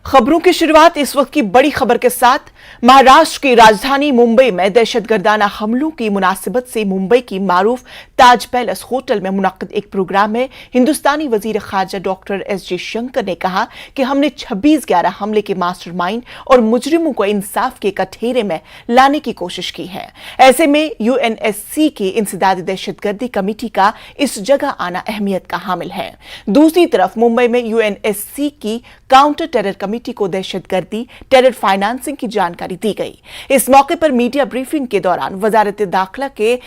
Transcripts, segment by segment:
खबरों की शुरुआत इस वक्त की बड़ी खबर के साथ। महाराष्ट्र की राजधानी मुंबई में दहशतगर्दाना हमलों की मुनासिबत से मुंबई की मारूफ ताज पैलेस होटल में मुनक्किद एक प्रोग्राम में हिंदुस्तानी वजीर खारजा डॉक्टर एस जयशंकर ने कहा कि हमने 26/11 हमले के मास्टरमाइंड और मुजरिमों को इंसाफ के कठघरे में लाने की कोशिश की है। ऐसे में यूएनएससी की इंसदादी दहशतगर्दी कमेटी का इस जगह आना अहमियत का हामिल है। दूसरी तरफ मुंबई में यूएनएससी की काउंटर टेरर कमेटी को दहशतगर्दी टेरर फाइनेंसिंग की जानकारी दी गई। इस मौके पर मीडिया ब्रीफिंग के दौरान वजारत दाखिला के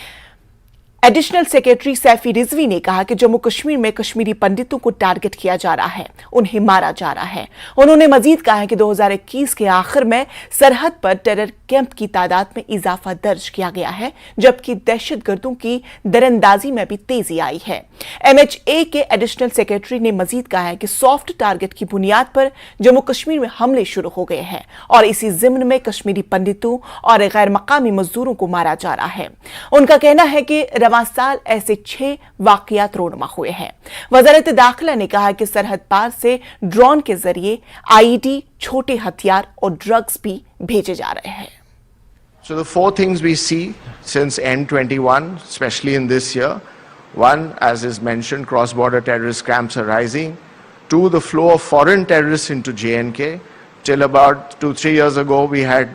एडिशनल सेक्रेटरी सैफी रिजवी ने कहा कि जम्मू कश्मीर में कश्मीरी पंडितों को टारगेट किया जा रहा है, उन्हें मारा जा रहा है। उन्होंने मजीद कहा कि 2021 के आखिर में सरहद पर टेरर कैंप की तादाद में इजाफा दर्ज किया गया है, जबकि दहशतगर्दों की दरअंदाजी में भी तेजी आई है। एमएचए के एडिशनल सेक्रेटरी ने मजीद कहा है कि सॉफ्ट टारगेट की बुनियाद पर जम्मू कश्मीर में हमले शुरू हो गए हैं और इसी जिम्न में कश्मीरी पंडितों और गैर मकामी मजदूरों को मारा जा रहा है। उनका कहना है कि रवां साल ऐसे 6 वाकयात रोनमा हुए हैं। वजारत दाखिला ने कहा कि सरहद पार से ड्रोन के जरिए आईईडी, छोटे हथियार और ड्रग्स भी भेजे जा रहे हैं। So the 4 things we see since N21, especially in this year: 1, as is mentioned, cross-border terrorist camps are rising. 2, the flow of foreign terrorists into J&K. Till about 2-3 years ago, we had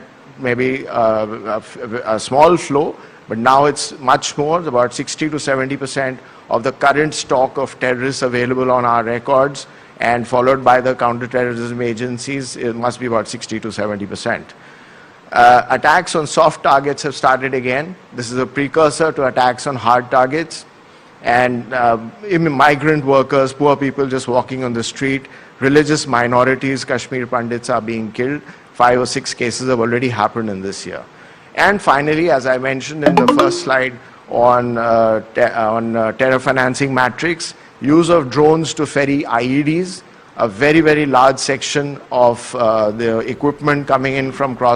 maybe a small flow, but now it's much more. About 60 to 70% of the current stock of terrorists available on our records, and followed by the counter-terrorism agencies, it must be about 60 to 70%. Attacks on soft targets have started again. This is a precursor to attacks on hard targets. And migrant workers, poor people just walking on the street, religious minorities, Kashmir Pandits are being killed. 5 or 6 cases have already happened in this year. And finally, as I mentioned in the first slide on terror financing matrix, use of drones to ferry IEDs, a very, very large section of the equipment coming in from cross